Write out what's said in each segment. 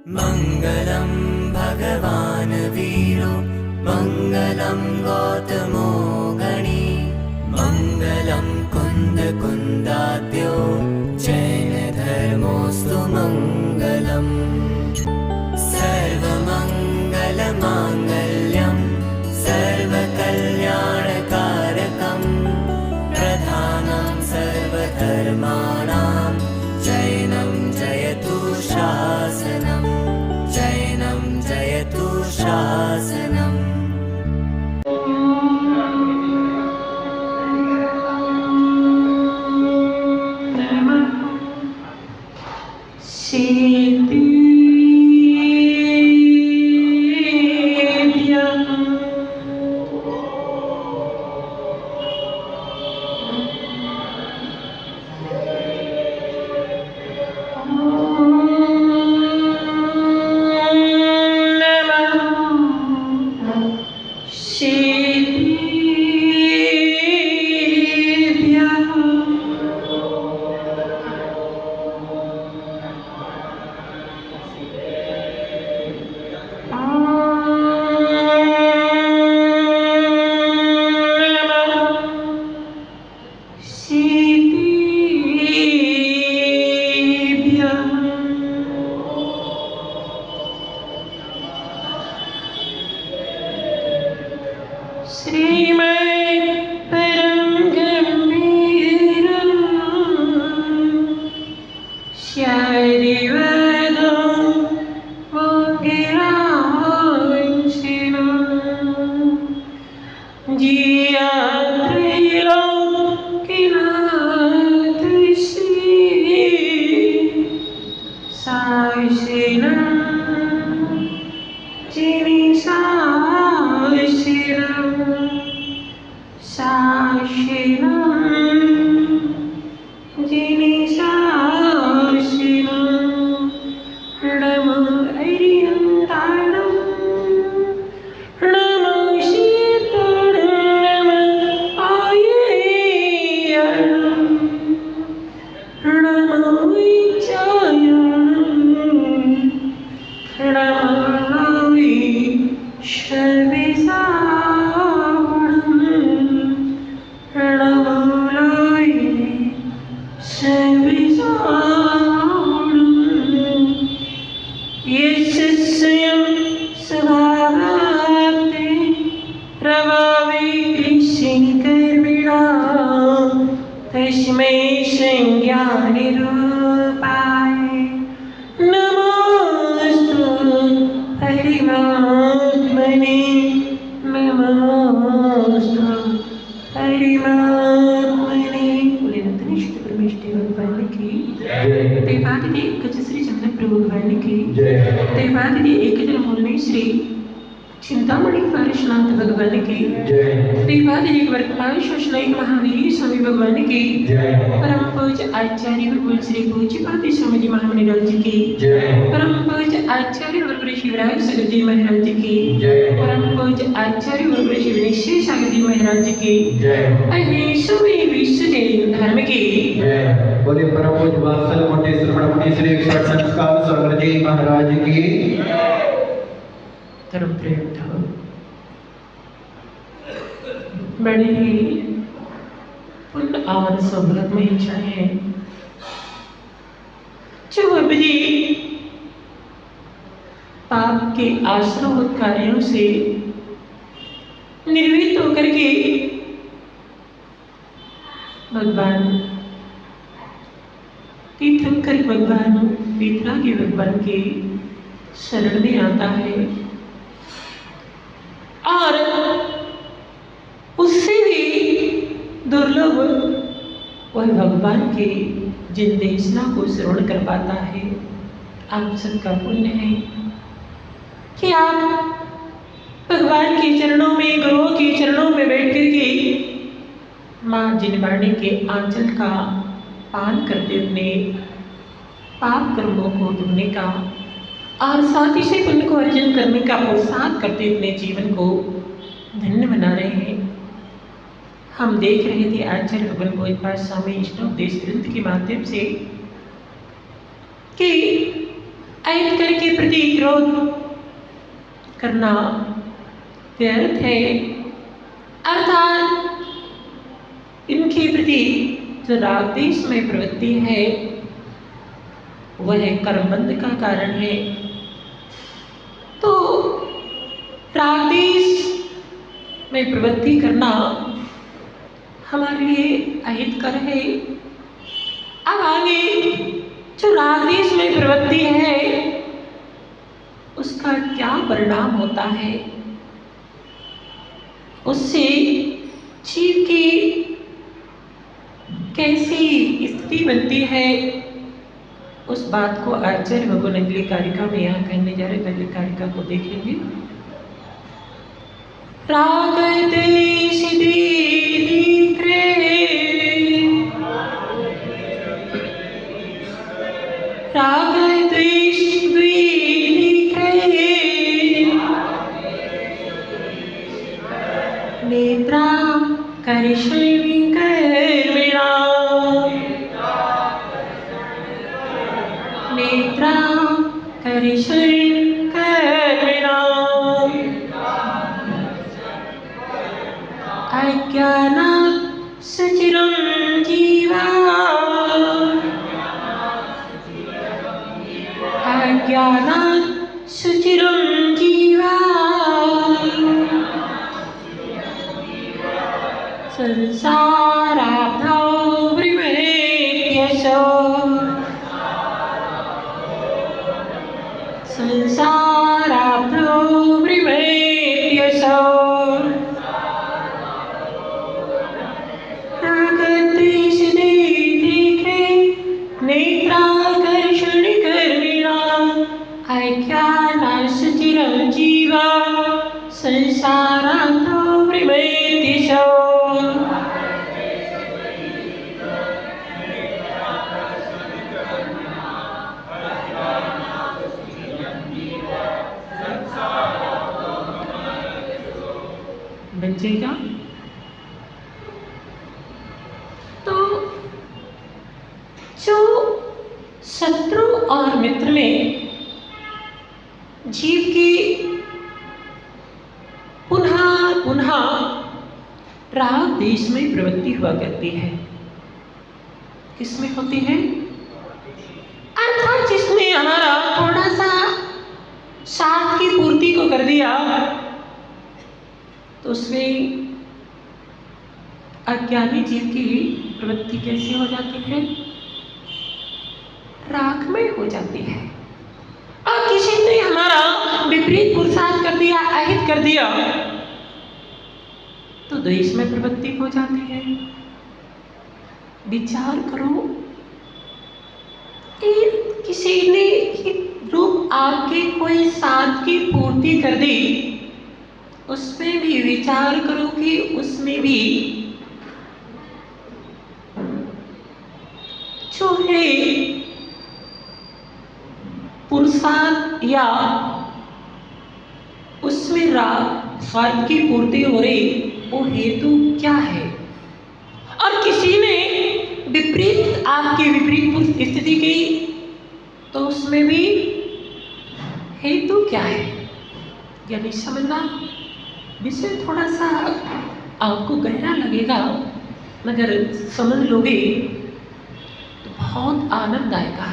मङ्गलं भगवान् वीरो मङ्गलं गौतमो गणी मङ्गलं कुन्दकुन्दाद्यो जैनधर्मोऽस्तु मङ्गलम् सर्वमङ्गलमाङ्गल्यं सर्वकल्याणकारकं प्रधानं सर्वधर्माणां जैनं जयतु शासनम् जैनं जयतु शासनम्। चिंतामणि पारशुनाथ भगवान की देवादिदेव वर्तमान शोषणायक महावीर स्वामी भगवान की परम पूज्य आचार्य गुरु श्री पूज्यपाद स्वामी जी महामंडल जी की परम पूज्य आचार्य गुरु शिवराज सागर जी महाराज जी की परम पूज्य आचार्य गुरु शिव निश्चय सागर जी महाराज जी की अहिंसा विश्व जैन धर्म की बोले परम पूज्य वात्सल कोटेश्वर ब्रह्मणी श्री संस्कार सागर जी महाराज की धर्म प्रेम था। बड़े ही पुण्य और सौभाग्यमय इच्छा है जो अब जी पाप के आश्रम कार्यों से निर्वृत्त होकर के भगवान तीर्थंकर भगवान वीतरागी भगवान के शरण में आता है और उससे भी दुर्लभ वह भगवान के जिन देशना को श्रवण कर पाता है। आप सबका पुण्य है कि आप भगवान के चरणों में गुरुओं के चरणों में बैठ कर के माँ जिनवाणी के आंचल का पान करते अपने पाप कर्मों को धोने का और साथ ही से पुण्य को अर्जन करने का पुरुषार्थ करते अपने जीवन को धन्य बना रहे हैं। हम देख रहे थे आचार्य भगवान भोजपाल स्वामी इष्टोपदेश ग्रंथ के माध्यम से कि अहित करके प्रति क्रोध करना व्यर्थ है, अर्थात इनके प्रति जो राग द्वेष में प्रवृत्ति है वह कर्मबंध का कारण है। तो राग द्वेष में प्रवृत्ति करना हमारे लिए अहितकर है। अब आगे जो राग द्वेष में प्रवृत्ति है उसका क्या परिणाम होता है, उससे जीव की कैसी स्थिति बनती है, उस बात को आचार्य भगवान अगली कारिका में यहाँ कहने जा रहे। पहले कारिका को देखेंगे। राग द्वेष द्विक्रे, राग द्वेष द्विक्रे, नेत्रा करिष्यन्ति कर्मिणा, नेत्रा करिष्यन्ति कर्मिणा, अज्ञानात् सुचिरञ्जीवा, अज्ञानात् सुचिरञ्जीवा, संसाराब्धौ भ्रमेत्यसौ, संसाराब्धौ भ्रमेत्यसौ, राग द्वेष द्विक्रे, नेत्राकर्षणि कर्मिणा, अज्ञानात् सुचिरञ्जीवा, संसाराब्धौ भ्रमेत्यसौ। बचेगा तो जो शत्रु और मित्र में जीव की पुनः पुनः राग द्वेष में प्रवृत्ति हुआ करती है। किसमें होती है? अर्थात जिसने हमारा थोड़ा सा साथ की पूर्ति को कर दिया तो उसमें अज्ञानी जीव की प्रवृत्ति कैसी हो जाती है? राग में हो जाती है। और किसी ने हमारा विपरीत पुरुषार्थ कर दिया, अहित कर दिया, तो द्वेष में प्रवृत्ति हो जाती है। विचार करो कि किसी ने रूप आके कोई साथ की पूर्ति कर दी, उसमें भी विचार करो कि उसमें भी जो है पुरुषार्थ या उसमें राग स्वार्थ की पूर्ति हो रही, वो हेतु क्या है? और किसी ने विपरीत आपकी विपरीत स्थिति की तो उसमें भी हेतु क्या है? यानी समझना विषय थोड़ा सा आपको गहरा लगेगा, मगर समझ लोगे तो बहुत आनंद आएगा।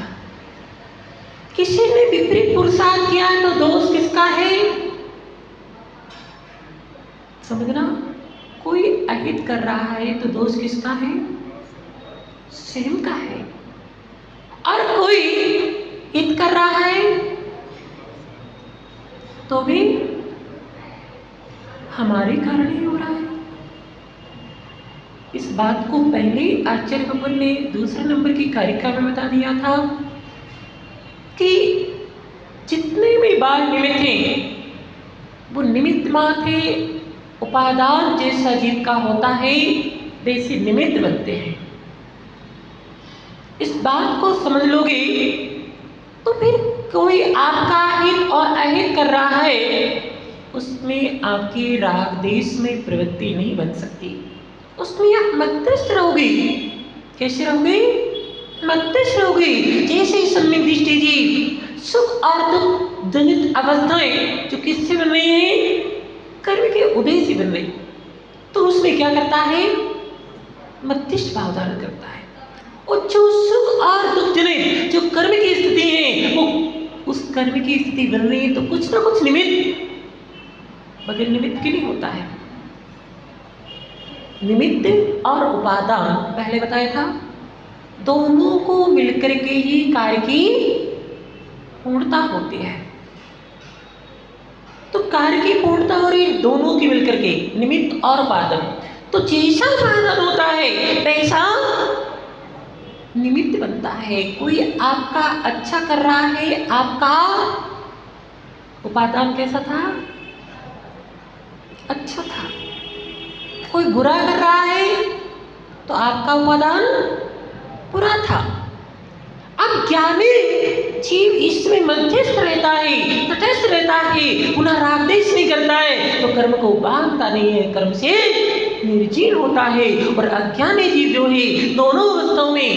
किसी ने विपरीत पुरुषार्थ किया तो दोष किसका है? समझना, कोई अहित कर रहा है तो दोष किसका है? स्वयं का है। और कोई हित कर रहा है तो भी हमारे कारण ही हो रहा है। इस बात को पहले आचार्य भगवान ने दूसरे नंबर की कारिका में बता दिया था कि जितने भी बाल निमित्त हैं वो निमित्त मात्र उपादान जैसा जीव का होता है, वैसे निमित्त बनते हैं। इस बात को समझ लोगे तो फिर कोई आपका हित और अहित कर रहा है, उसमें आपकी राग द्वेष में प्रवृत्ति नहीं बन सकती। उसमें आप मध्यस्थ रहोगे। कैसे रहोगे? मध्यस्थ रहोगे। जैसे सम्यक दृष्टि जीव सुख और दुख जनित अवस्थाएं जो किससे बन रही हैं? कर्म के उदय से बन रही। तो उसमें क्या करता है? मस्तिष्क भाव धारण करता है। और जो सुख और दुख जनित जो कर्म की स्थिति है, वो उस कर्म की स्थिति बन रही है तो कुछ ना कुछ निमित्त बगैर निमित्त के नहीं होता है। निमित्त और उपादान पहले बताया था, दोनों को मिलकर के ही कार्य की पूर्णता होती है। तो कार्य की पूर्णता हो रही दोनों की मिलकर के, निमित्त और उपादान। तो जैसा उपादान होता है वैसा निमित्त बनता है। कोई आपका अच्छा कर रहा है, आपका उपादान कैसा था? अच्छा था। कोई बुरा कर रहा है तो आपका उपादान बुरा था। अब ज्ञानी जीव इसमें मध्यस्थ रहता है, तटस्थ रहता है, पुनः राग देश नहीं करता है तो कर्म को बांधता नहीं है, कर्म से निर्जीव होता है। और अज्ञानी जीव जो है दोनों अवस्थाओं में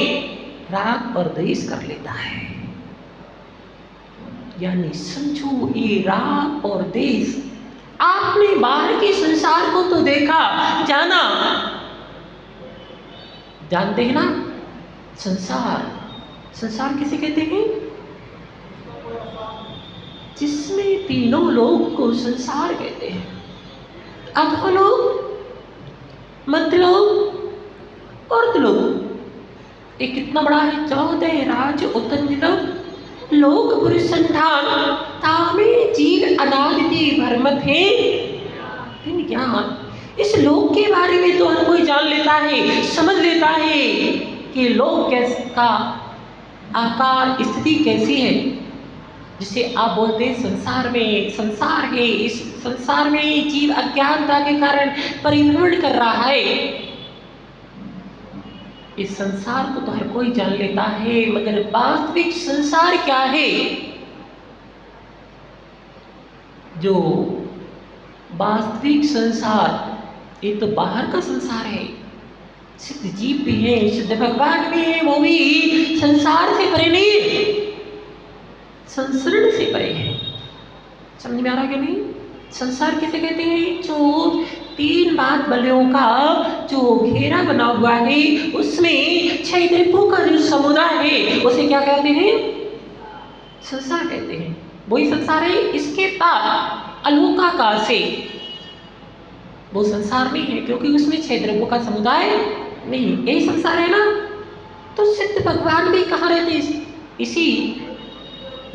राग और द्वेष कर लेता है। यानी समझो ये राग और द्वेष, आपने बाहर के संसार को तो देखा, जाना, जानते हैं ना? संसार किसे कहते हैं? जिसमें तीनों लोग को संसार कहते हैं। अधोलोक, मध्यलोक और त्रिलोक। ये कितना बड़ा है? 14 राज्य उत्तंजन लोक पुरुष संठान तामे जीव अनादिति भरमत है ज्ञान। इस लोक के बारे में तो हर कोई जान लेता है, समझ लेता है कि लोक कैसा आकार स्थिति कैसी है। जिसे आप बोलते हैं संसार में संसार है, इस संसार में जीव अज्ञानता के कारण परिभ्रमण कर रहा है। इस संसार को तो हर कोई जान लेता है, मगर वास्तविक संसार क्या है? जो वास्तविक संसार ये तो बाहर का संसार है। सिद्ध जीव भी है, सिद्ध भगवान भी है, वो भी संसार से परे नहीं, संसरण से परे है। समझ में आ रहा कि नहीं? संसार किसे कहते हैं? जो 3 बात बलियों का जो घेरा बना हुआ है, उसमें 6 द्वीपों का जो समुदाय है उसे क्या कहते हैं? संसार कहते हैं। वही संसार है। इसके पास अलोकाकाश है, वो संसार नहीं है क्योंकि उसमें 6 द्वीपों का समुदाय नहीं। यही संसार है ना? तो सिद्ध भगवान भी कहाँ रहते? इसी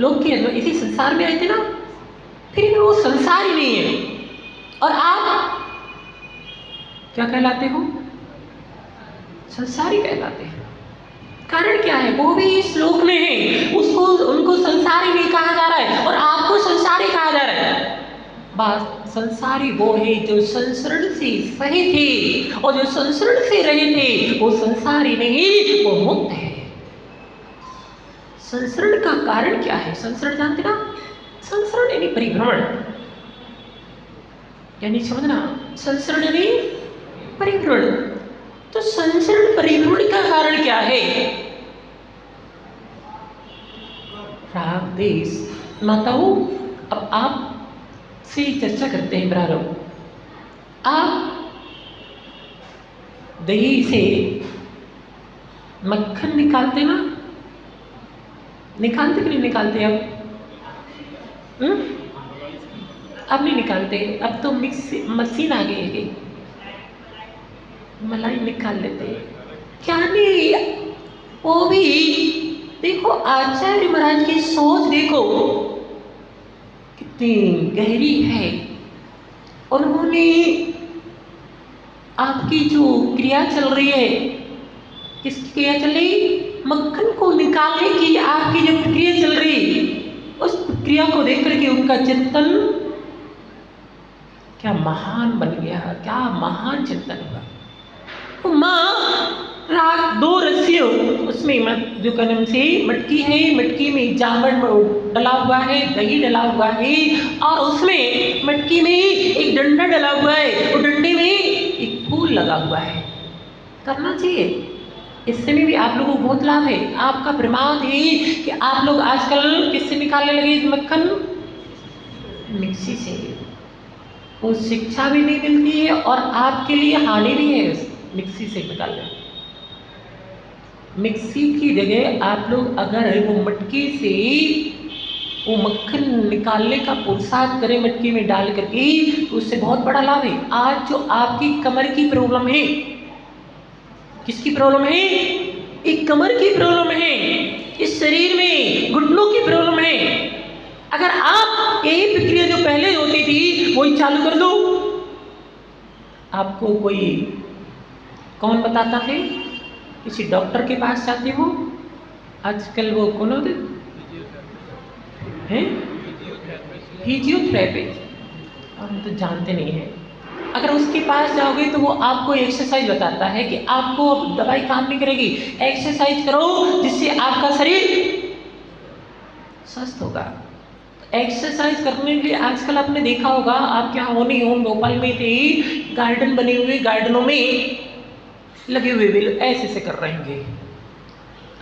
लोक के अंदर, इसी संसार में रहते ना। फिर वो संसार ही नहीं है। और आप क्या कहलाते हो? संसारी कहलाते हैं। कारण क्या है? वो भी इस लोक में है, उसको उनको संसारी नहीं कहा जा रहा है और आपको संसारी कहा जा रहा है। बात संसारी वो है जो संसरण से सहित थे, और जो संसरण से रहे थे वो संसारी नहीं, वो मुक्त है। संसरण का कारण क्या है? संसरण जानते ना? संसरण यानी परिभ्रमण, यानी समझना, संसरण यानी परिभ्रमण। तो संसरण परिभ्रमण का कारण क्या है? राग देश। माताओं, अब आप से चर्चा करते हैं बराबर। आप दही से मक्खन निकालते ना? निकालते कि नहीं निकालते? अब नहीं निकालते, अब तो मिक्सी मशीन आ गई है, मलाई निकाल लेते हैं। क्या नहीं? वो भी देखो, आचार्य महाराज की सोच देखो कितनी गहरी है। और उन्होंने आपकी जो क्रिया चल रही है, किसकी क्रिया चल रही? मक्खन को निकालने की आपकी जो प्रक्रिया चल रही, उस प्रक्रिया को देख करके उनका चिंतन क्या महान बन गया, क्या महान चिंतन हुआ। तो माँ राग 2 रस्सियों, उसमें जो कलम से मटकी है, मटकी में जामन डला हुआ है, दही डला हुआ है, और उसमें मटकी में एक डंडा डला हुआ है, और डंडे में एक फूल लगा हुआ है। करना चाहिए, इससे में भी आप लोगों को बहुत लाभ है। आपका प्रमाद है कि आप लोग आजकल किससे निकालने लगे मक्खन? मिक्सी से। वो शिक्षा भी नहीं मिलती है और आपके लिए हानि भी है मिक्सी से निकालना। मिक्सी की जगह आप लोग अगर वो मटके से वो मक्खन निकालने का पुरुषार्थ करें मटके में डाल करके, तो उससे बहुत बड़ा लाभ है। आज जो आपकी कमर की प्रॉब्लम है, किसकी प्रॉब्लम है? एक कमर की प्रॉब्लम है, इस शरीर में घुटनों की प्रॉब्लम है। अगर आप यही प्रक्रिया जो पहले होती थी वही चालू कर दो, आपको कोई कौन बताता है? किसी डॉक्टर के पास जाते हो, आजकल वो कौन होते हैं? फिजियोथेरेपी, हम तो जानते नहीं हैं। अगर उसके पास जाओगे तो वो आपको एक्सरसाइज बताता है कि आपको दवाई काम नहीं करेगी, एक्सरसाइज करो जिससे आपका शरीर स्वस्थ होगा। एक्सरसाइज करने के लिए आजकल आपने देखा होगा, आप क्या हो नहीं हो, भोपाल में थे गार्डन बने हुए, गार्डनों में लगे हुए भी ऐसे ऐसे कर रहे हैं।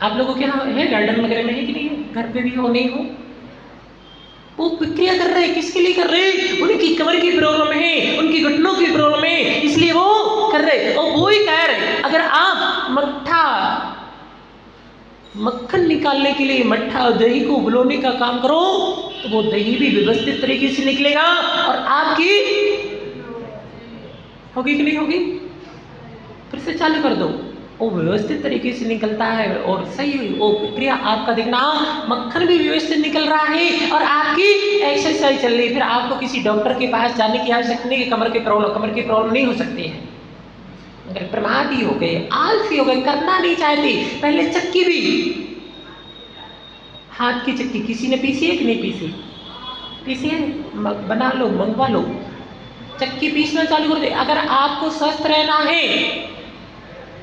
आप लोगों के यहाँ है गार्डन वगैरह में है कि नहीं? घर पे भी हो नहीं हो? वो प्रक्रिया कर रहे हैं, किसके लिए कर रहे हैं? उनकी कमर की प्रॉब्लम है, उनकी घुटनों की प्रॉब्लम है, इसलिए वो कर रहे हैं। और वो ही कह रहे हैं अगर आप मक्खन निकालने के लिए मट्ठा और दही को उबलोने का काम करो तो वो दही भी व्यवस्थित तरीके से निकलेगा और आपकी होगी कि नहीं होगी? फिर से चालू कर दो, वो व्यवस्थित तरीके से निकलता है और सही वो प्रक्रिया आपका देखना, मक्खन भी व्यवस्थित निकल रहा है और आपकी एक्सरसाइज चल रही है। फिर आपको किसी डॉक्टर के पास जाने की आवश्यकता नहीं कि कमर की प्रॉब्लम नहीं हो सकती है। अगर प्रमादी हो गए, आलसी हो गए, करना नहीं चाहते। पहले चक्की भी, हाथ की चक्की किसी ने पीसी है कि नहीं पीसी? पीसी है, बना लो, मंगवा लो, चक्की पीसना चालू कर दे। अगर आपको स्वस्थ रहना है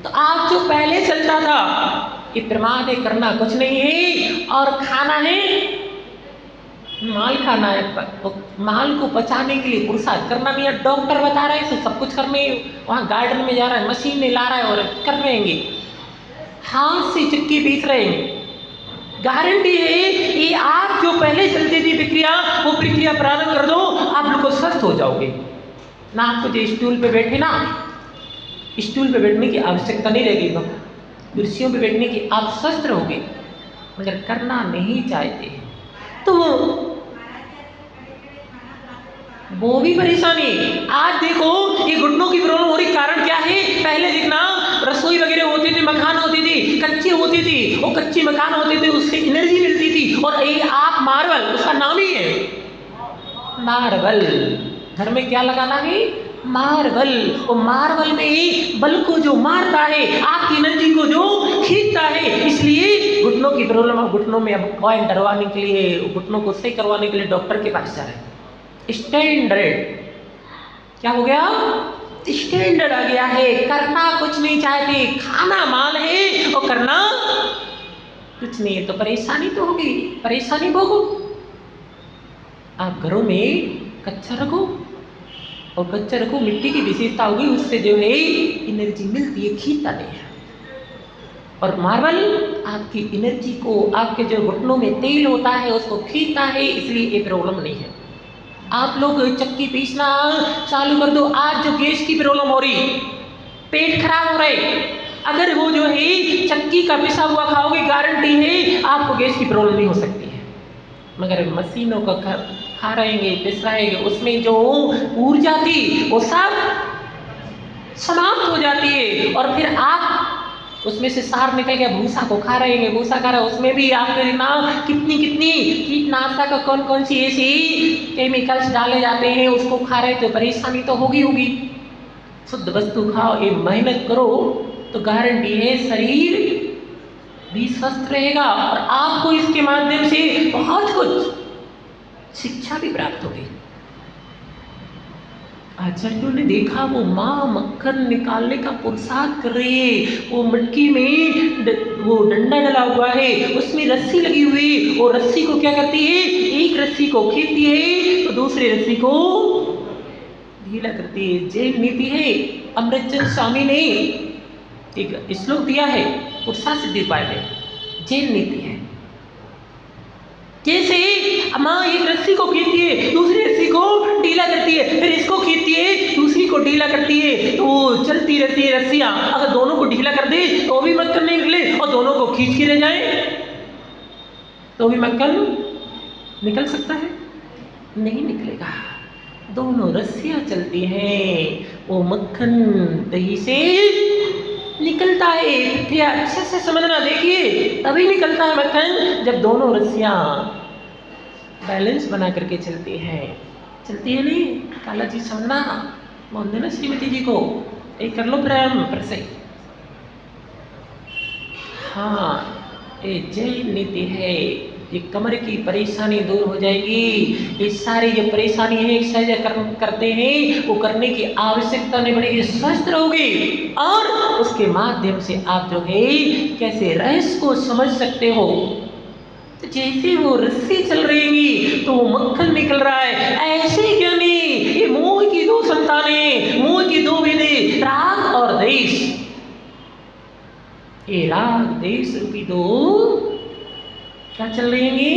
तो आप जो पहले चलता था, ये प्रमाद है, करना कुछ नहीं है और खाना है माल, खाना है, माल को बचाने के लिए पुरुषार्थ करना नहीं है। डॉक्टर बता रहा है तो सब कुछ करने, वहाँ गार्डन में जा रहा है, मशीन में ला रहा है और कर रहे हैं, हाथ से चक्की पीस रहे हैं। गारंटी है ये आप जो पहले चलती थी प्रक्रिया, वो प्रक्रिया प्रारंभ कर दो, आप लोग को स्वस्थ हो जाओगे। ना आपको जो स्टूल पे बैठे ना, स्टूल पे बैठने की आवश्यकता नहीं रहेगी, कुर्सियों पे बैठने की, आप स्वस्थ रहोगे। मगर करना नहीं चाहते तो वो भी परेशानी। आज देखो ये घुटनों की प्रॉब्लम हो रही, कारण क्या है? पहले देखना रसोई वगैरह होती थी, मकान होती थी, कच्ची होती थी, वो कच्ची मकान होते थे, उससे एनर्जी मिलती थी। और ये आप मार्बल, उसका नाम ही है मार्बल, घर में क्या लगाना है? मार्बल। वो मार्बल में ही बल को जो मारता है, आपकी एनर्जी को जो खींचता है, इसलिए घुटनों की प्रॉब्लम, घुटनों में अब पॉइंट डरवाने के लिए, घुटनों को सही करवाने के लिए डॉक्टर के पास जा रहे हैं। स्टैंडर्ड क्या हो गया? स्टैंडर्ड आ गया है। करना कुछ नहीं चाहते, खाना माल है और करना कुछ नहीं है, तो परेशानी तो होगी, परेशानी भोगो। आप घरों में कच्चा रखो, और कच्चा रखो, मिट्टी की विशेषता होगी, उससे जो है एनर्जी मिलती है, खींचता नहीं है। और मार्बल आपकी एनर्जी को, आपके जो घुटनों में तेल होता है उसको खींचता है, इसलिए ये प्रॉब्लम नहीं है। आप लोग चक्की पीसना चालू कर दो। आज जो गैस की प्रॉब्लम हो रही, पेट खराब हो रहे, अगर वो जो है चक्की का पिसा हुआ खाओगे, गारंटी है आपको गैस की प्रॉब्लम नहीं हो सकती है। मगर मशीनों का खा रहेंगे, पिस रहेंगे, उसमें जो ऊर्जा थी वो सब समाप्त हो जाती है और फिर आप उसमें से सार निकल गया, भूसा को खा रहेंगे, भूसा खा रहे, उसमें भी आपके ना कितनी कीटनाशक, कौन कौन सी ऐसी केमिकल्स डाले जाते हैं, उसको खा रहे, तो परेशानी तो होगी। शुद्ध वस्तु खाओ, ये मेहनत करो, तो गारंटी है शरीर भी स्वस्थ रहेगा और आपको इसके माध्यम से बहुत कुछ शिक्षा भी प्राप्त होगी। आचार्यों ने देखा वो माँ मक्खन निकालने का पुरुषार्थ कर रही है, वो मटकी में वो डंडा डला हुआ है, उसमें रस्सी लगी हुई, वो रस्सी को क्या करती है? एक रस्सी को खींचती है तो दूसरी रस्सी को ढीला करती है। जैन नीति है, अमृतचंद स्वामी ने एक श्लोक दिया है उत्साह सिद्धि उपाय में, जैन नीति है। जैसे माँ एक रस्सी को खींचती है, दूसरी रस्सी को ढीला करती है, फिर इसको खींचती है, दूसरी को ढीला करती है, तो वो चलती रहती है रस्सियाँ। अगर दोनों को ढीला कर दे तो भी मक्खन नहीं निकले, और दोनों को खींच के रह जाए तो भी मक्खन निकल सकता है? नहीं निकलेगा। दोनों रस्सियाँ चलती हैं, वो मक्खन दही से निकलता है। क्या अच्छे से समझना, देखिए तभी निकलता है मक्खन जब दोनों रस्सियाँ बैलेंस बना करके चलती है नहीं? काला जी समझना, बोल देना श्रीमती जी को, एक कर लो प्रेम पर से। हाँ, ये जैन नीति है। ये कमर की परेशानी दूर हो जाएगी। ये सारी जो परेशानी है एक्सरसाइज करते हैं वो करने की आवश्यकता नहीं पड़ेगी, स्वस्थ रहोगे। और उसके माध्यम से आप जो है कैसे रहस्य को समझ सकते हो। तो जैसे वो रस्सी चल रही तो वो मक्खन निकल रहा है, ऐसे क्यों नहीं? ये मोह की दो संतानें, मोह की दो विधि, राग और देश। ये राग देश रूपी दो क्या चल रही?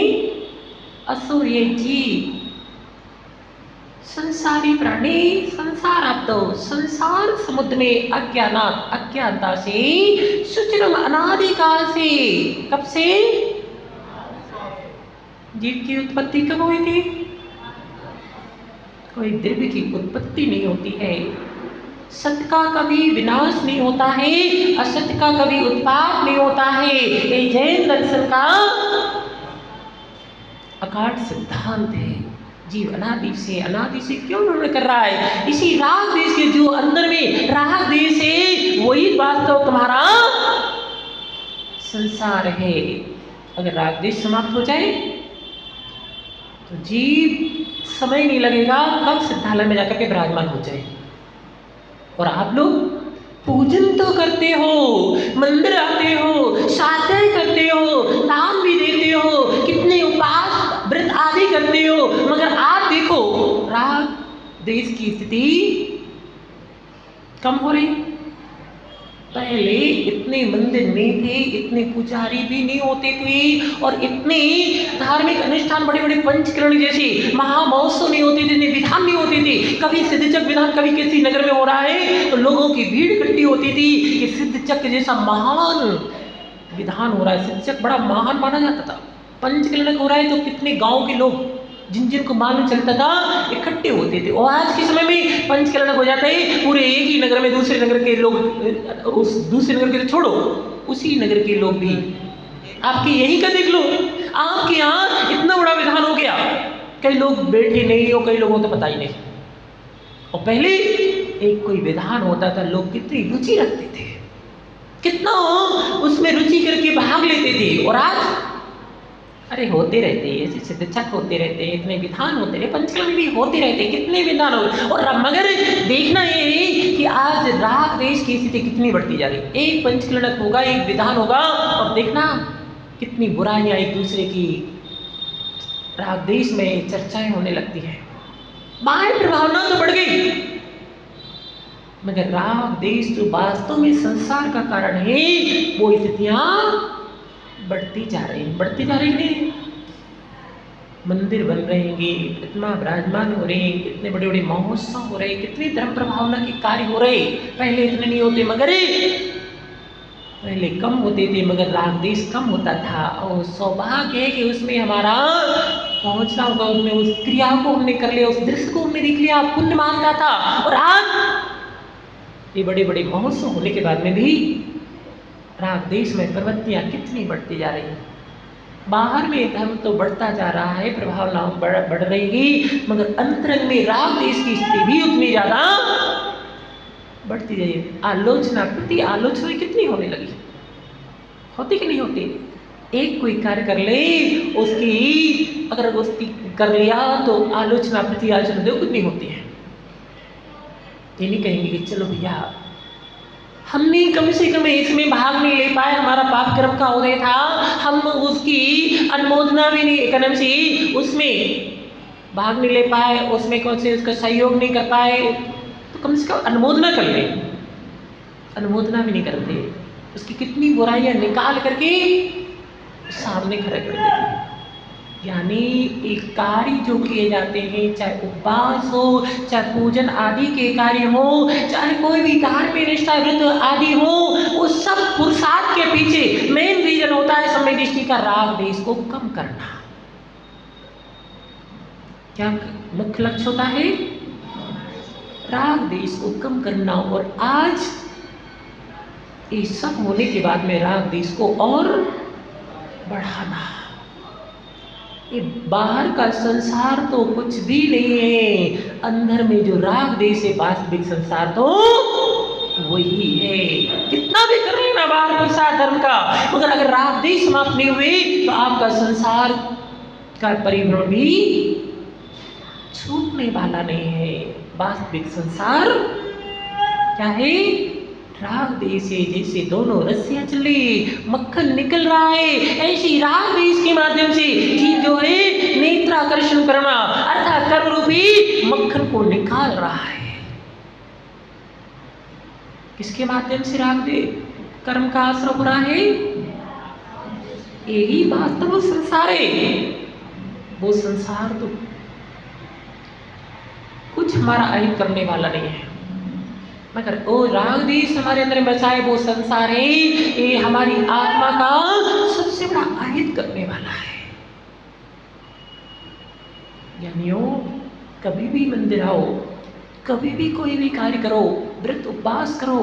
असुर ये जीव, संसारी प्राणी, संसार आपदो, संसार समुद्र में अज्ञानता से सुचिरम अनादिकाल से। कब से? जीव की उत्पत्ति कब हुई थी? कोई द्रव्य की उत्पत्ति नहीं होती है। सत्य का कभी विनाश नहीं होता है, असत्य का कभी उत्पाद नहीं होता है। ये जैन दर्शन का अकाट सिद्धांत है। जीव अनादि से क्यों निर्णय कर रहा है? इसी राग देश के जो अंदर में राग देश है वही वास्तव तुम्हारा संसार है। अगर राग देश समाप्त हो जाए तो जीव समय नहीं लगेगा कब सिद्धालय में जाकर के विराजमान हो जाए। और आप लोग पूजन तो करते हो, मंदिर आते हो, स्वाध्याय करते हो, नाम भी देते हो, कितने उपास व्रत आदि करते हो, मगर आप देखो राग देश की स्थिति कम हो रही। पहले इतने मंदिर नहीं थे, इतने पुजारी भी नहीं होते थे, और इतने धार्मिक अनुष्ठान बड़े बड़े पंचकरण जैसे महामहोत्सव नहीं होते थे, विधान नहीं होते थे। कभी सिद्धचक विधान कभी किसी नगर में हो रहा है तो लोगों की भीड़ इकट्ठी होती थी कि सिद्धचक जैसा महान विधान हो रहा है। सिद्धचक बड़ा महान माना जाता था। पंचकरण हो रहा है तो कितने गाँव के लोग जिनको मालूम चलता था इकट्ठे होते थे। और आज के समय में पंचकरण हो जाता है, पूरे एक ही नगर में दूसरे नगर के लोग, उस दूसरे नगर के छोड़ो, उसी नगर के लोग भी आपके यहीं का देख लो, आपके यहाँ इतना बड़ा विधान हो गया, कई लोग बैठे नहीं हो, कई लोगों को पता ही नहीं। और पहले एक कोई विधान होता था, लोग कितनी रुचि रखते थे, कितना उसमें रुचि करके भाग लेते थे। और आज अरे होते रहते हैं, ऐसे सिद्धचक होते रहते हैं, इतने विधान होते रहे, पंचकरण भी होते रहते हैं, कितने विधान हो। और मगर देखना ये है कि आज राग देश की स्थिति कितनी बढ़ती जा रही। एक पंचकरण होगा, एक विधान होगा, और देखना कितनी बुराइयां एक दूसरे की राग देश में चर्चाएं होने लगती हैं। बाह्य प्रभावना तो बढ़ गई, मगर राग देश जो वास्तव में संसार का कारण है वो स्थितियां बढ़ती जा रही नहीं। मंदिर बन रहे हैं, इतना विराजमान हो रहे हैं, कितने बड़े बड़े महोत्सव हो रहे हैं, कितनी धर्म प्रभावना के कार्य हो रहे। पहले इतने नहीं होते, मगर पहले कम होते थे, मगर राग देश कम होता था। और सौभाग्य है कि उसमें हमारा पहुंचना होगा, उसमें उस क्रिया को हमने कर लिया, उस दृश्य को हमने देख लिया, पुण्य मानता था। और आज ये बड़े बड़े महोत्सव होने के बाद में भी राग देश में प्रवृत्तियाँ कितनी बढ़ती जा रही हैं। बाहर में धर्म तो बढ़ता जा रहा है, प्रभावना बढ़ रही, मगर अंतरंग में राग देश की स्थिति भी उतनी ज़्यादा बढ़ती जा रही है। आलोचना प्रति आलोचना कितनी होने लगी, होती कि नहीं होती? एक कोई कार्य कर ले, उसकी अगर उसकी कर लिया तो आलोचना प्रति आलोचना देखो कितनी होती है। ये नहीं कहेंगे कि चलो भैया हमने कम से कम इसमें भाग नहीं ले पाए, हमारा पाप कर्म का उदय था, हम उसकी अनुमोदना भी नहीं करने से उसमें भाग नहीं ले पाए, उसमें कौन से उसका सहयोग नहीं कर पाए, तो कम से कम अनुमोदना कर ले। अनुमोदना भी नहीं करते, उसकी कितनी बुराइयां निकाल करके सामने खड़े कर देते हैं। यानी एक कार्य जो किए जाते हैं, चाहे उपवास हो, चाहे पूजन आदि के कार्य हो, चाहे कोई भी धार्मिक निष्ठा व्रत आदि हो, वो सब पुरुषार्थ के पीछे मेन रीजन होता है समय दृष्टि का राग देश को कम करना। क्या मुख्य लक्ष्य होता है? राग देश को कम करना। और आज ये सब होने के बाद में राग देश को और बढ़ाना। ये बाहर का संसार तो कुछ भी नहीं है, अंदर में जो राग देश है वास्तविक संसार तो वही है। कितना भी कर लेना बाहर प्रसार धर्म का, मगर अगर राग देश समाप्त नहीं हुए तो आपका संसार का परिभ्रमण भी छूटने वाला नहीं है। वास्तविक संसार क्या है? राग देश है। जैसे दोनों रस्सियां चली, मक्खन निकल रहा है, ऐसी राग देश के माध्यम से जीव जो है नेत्राकर्षण करना अर्थात कर्म रूपी मक्खन को निकाल रहा है। किसके माध्यम से राग दे कर्म का आश्रय हो रहा है? यही वास्तव संसार है। वो संसार तो कुछ हमारा अहित करने वाला नहीं है, मगर वो राग देश हमारे अंदर में बसाए वो संसार है, ये हमारी आत्मा का सबसे बड़ा अहित करने वाला है। यानियों कभी भी मंदिर आओ, कभी भी कोई भी कार्य करो, व्रत उपवास करो,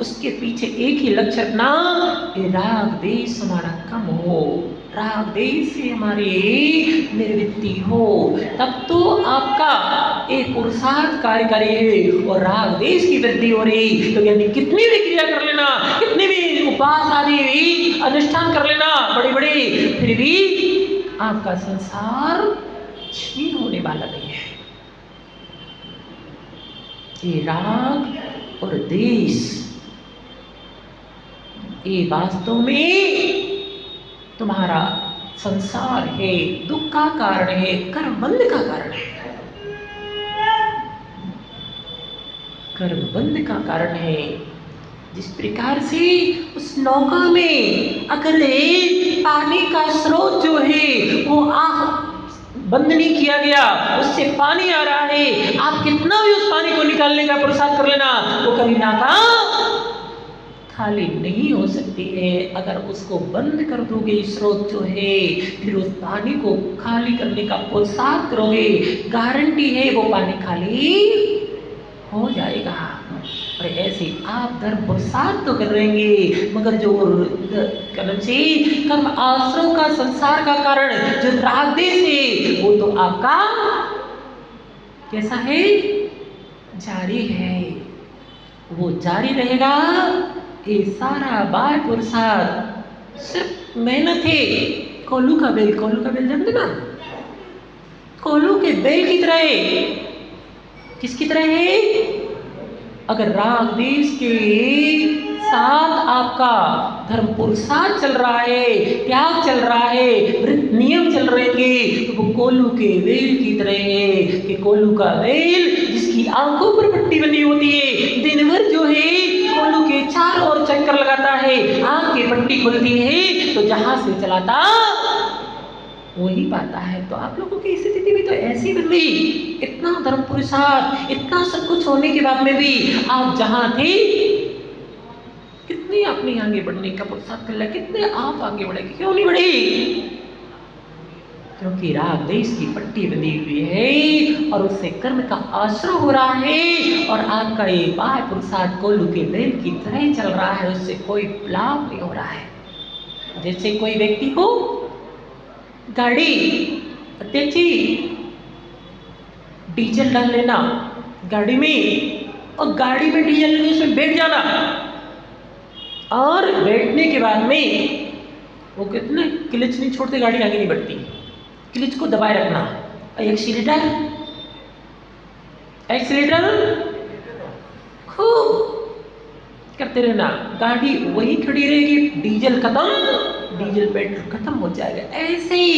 उसके पीछे एक ही लक्ष्य रखना, ये राग देश हमारा कम हो, राग देश से हमारी निर्वृत्ति हो, तब तो आपका एक पुरुषार्थ कार्यकारी है और राग देश की वृद्धि हो रही। तो यानी कितनी भी क्रिया कर लेना, कितनी भी उपवास आदि भी अनुष्ठान कर लेना बड़े बड़े, फिर भी आपका संसार क्षीण होने वाला नहीं है। ये राग और देश ये वास्तव में तुम्हारा संसार है, दुख का कारण है, कर्मबंध का कारण है, कर्मबंध का कारण है। जिस प्रकार से उस नौका में अकेले पानी का स्रोत जो है वो बंद नहीं किया गया, उससे पानी आ रहा है, आप कितना भी उस पानी को निकालने का प्रयास कर लेना, वो कभी नाका खाली नहीं हो सकती है। अगर उसको बंद कर दोगे स्रोत जो है, फिर उस पानी को खाली करने का प्रयास करोगे, गारंटी है वो पानी खाली हो जाएगा। और ऐसे आप धर्म प्रसाद तो कर रहेंगे, मगर जो कर्म आश्रम का संसार का कारण जो राग देश है वो तो आपका कैसा है? जारी है, वो जारी रहेगा। ये सारा बाय पुरुषार्थ सिर्फ मेहनत है। कोल्हू का बेल जानते ना? कोल्हू के बेल की तरह है। किसकी तरह है? अगर राग देश के साथ आपका धर्म पुरुषार्थ चल रहा है, त्याग चल रहा है, व्रत नियम चल रहेंगे, तो वो कोल्हू के बेल की तरह है कि कोल्हू का बेल जिसकी आंखों पर पट्टी बनी होती है, दिन भर जो है कोल्हू के चारों ओर चक्कर लगाता है, आंख की पट्टी खुलती है तो जहां से चलाता वही पाता है। तो आप लोगों की स्थिति भी तो ऐसी बन गई। इतना धर्म पुरुषार्थ, इतना सब कुछ होने के बाद में भी आप जहां थे, कितनी अपने आगे बढ़ने का पुरुषार्थ कर लिया, कितने आप आगे बढ़ेंगे? क्यों नहीं बढ़े? क्योंकि राग देश की पट्टी बंधी हुई है और उससे कर्म का आश्रय हो रहा है और आपका ये बाह्य पुरुषार्थ कोल्हू के बेल की तरह चल रहा है, उससे कोई लाभ नहीं हो रहा है। जैसे कोई व्यक्ति को गाड़ी अध्यक्ष जी डीजल डाल लेना गाड़ी में, और गाड़ी में डीजल लेके उसमें बैठ जाना, और बैठने के बाद में वो कितने क्लच नहीं छोड़ते, गाड़ी आगे नहीं बढ़ती, क्लच को दबाए रखना, और एक्सीलेटर खूब करते रहना, गाड़ी वही खड़ी रहेगी, डीजल खत्म, डीजल पेट्रोल खत्म हो जाएगा। ऐसे ही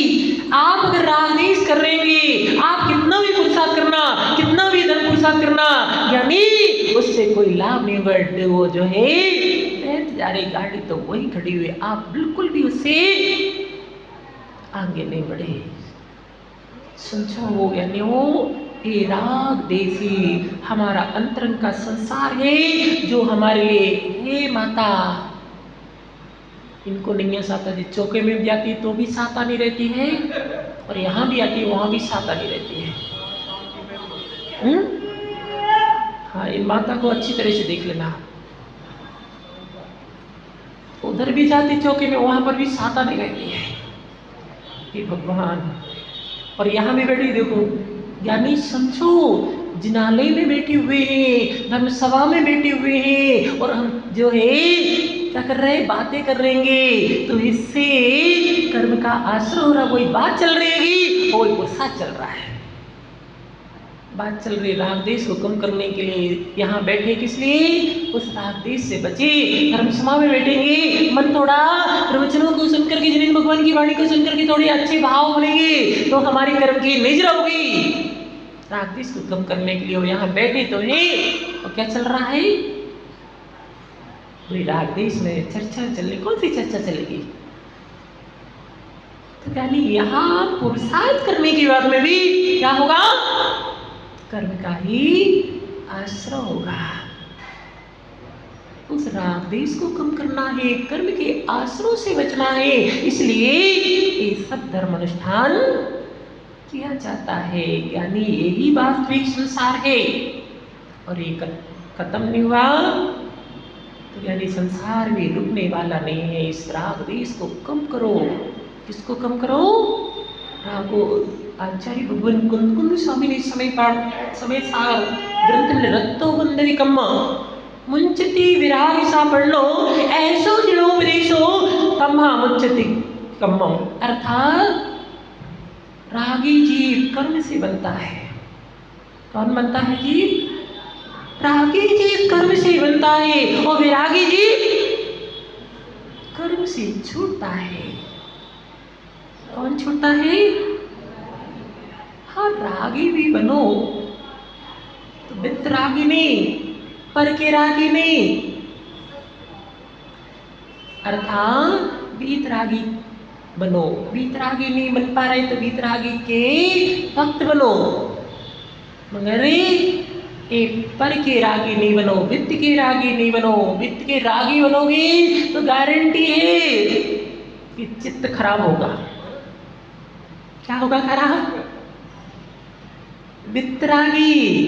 आप अगर राग देश कर रहेंगे, आप कितना भी पुरुषार्थ करना, कितना भी धन पुरुषार्थ साथ करना, यानी उससे कोई लाभ नहीं होगा। वो जो है बैठ जा रही गाड़ी तो वही खड़ी हुई, आप बिल्कुल भी उससे आगे नहीं बढ़े। समझो, यानी वो ये राग देसी हमारा अंतरंग का संसार है जो हमारे लिए, हे माता इनको नहीं है साता जी। चौके में भी आती तो भी साता नहीं रहती है, और यहाँ भी आती है वहाँ भी साता नहीं रहती है। हाँ, इन माता को अच्छी तरह से देख लेना। उधर भी जाती चौके में, वहाँ पर भी साता नहीं रहती है। हे भगवान, और यहाँ भी बैठी देखो, यानी समझो जिनालय में बैठे हुए हैं, धर्म सभा में बैठे हुए हैं, और हम जो है क्या कर रहे हैं, बातें कर रहेंगे, तो इससे कर्म का आश्रय हो रहा। वही बात चल रही, वही गुस्सा चल रहा है। बात चल रही राग देश को कम करने के लिए। यहाँ बैठे किस लिए, उस राग देश से बचे। धर्म सभा में बैठेंगे, मन थोड़ा प्रवचनों को सुनकर के, जिन भगवान की वाणी को सुनकर के थोड़े अच्छे भाव बनेंगे, तो हमारी कर्म की निजरा होगी राग देश को कम करने के लिए। और यहाँ बैठे तो है, और क्या चल रहा है, वही राग देश में चर्चा चलने। कौन सी चर्चा चलेगी, तो यानी यहाँ पुरुषार्थ करने की बात में भी क्या होगा, कर्म का ही आश्रय होगा। उस राग देश को कम करना है, कर्म के आश्रयों से बचना है, इसलिए ये सब धर्म अनुष्ठान किया जाता है। यानी यही वास्तविक संसार है, और ये खत्म नहीं हुआ तो यानी संसार भी रुकने वाला नहीं है। इस राग देश को कम करो। किसको कम करो, रागो। आचार्य भगवान कुंद स्वामी ने समय सार ग्रंथ में रत्तो बंदरी कम्मा मुंचती विराग सा पढ़ लो, ऐसो जिनोपदेशो तम्हा मुंचती कम्मम। अर्थात रागी जीव कर्म से बनता है। कौन बनता है जीव, रागी जीव कर्म से बनता है, और विरागी जीव कर्म से छूटता है। कौन छूटता है, हाँ, रागी भी बनो तो वितरागी नहीं, पर के रागी नहीं, अर्थात वीतरागी बनो। वीतरागी नहीं बन पा रहे तो वीतरागी के भक्त बनो, मगर एक पर के रागी नहीं बनो, वित्त के रागी नहीं बनो। वित्त के रागी बनोगे तो गारंटी है कि चित्त खराब होगा। क्या होगा खराब, वितरागी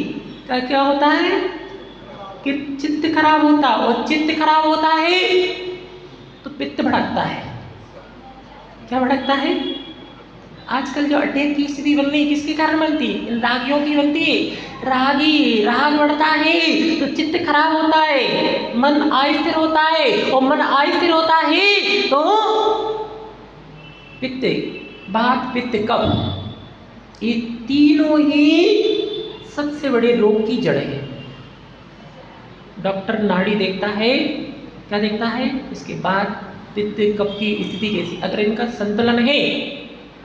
का क्या होता है कि चित्त खराब होता, और चित्त खराब होता है तो पित्त भड़कता है। क्या भड़कता है, आजकल जो अटैक की स्थिति बन रही है किसके कारण बनती है, इन रागियों की बनती है। रागी राग बढ़ता है तो चित्त खराब होता है, मन अस्थिर होता है, और मन अस्थिर होता है तो पित्त, बात पित्त कफ, ये तीनों ही सबसे बड़े रोग की जड़ है। डॉक्टर नाड़ी देखता है, क्या देखता है, इसके बाद पित्त कफ की स्थिति कैसी। अगर इनका संतुलन है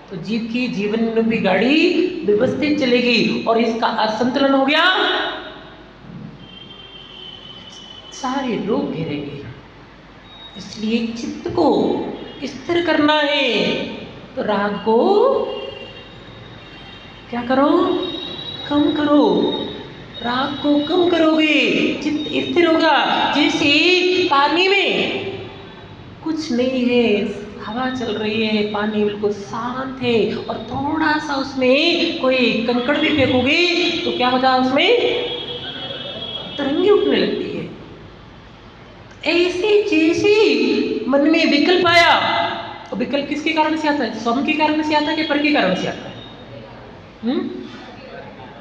तो जीव की जीवन रूपी गाड़ी व्यवस्थित चलेगी, और इसका असंतुलन हो गया सारे रोग घेरेंगे। इसलिए चित्त को स्थिर करना है तो राग को क्या करो, कम करो। राग को कम करोगे चित्त स्थिर होगा। जैसे पानी में कुछ नहीं है, हवा चल रही है, पानी बिल्कुल शांत है, और थोड़ा सा उसमें कोई कंकड़ भी फेंकोगे तो क्या होता है, उसमें तरंगे उठने लगती है। ऐसे जैसे मन में विकल्प आया, और विकल्प किसके कारण से आता है, स्वयं के कारण से आता है कि पर के कारण से आता है,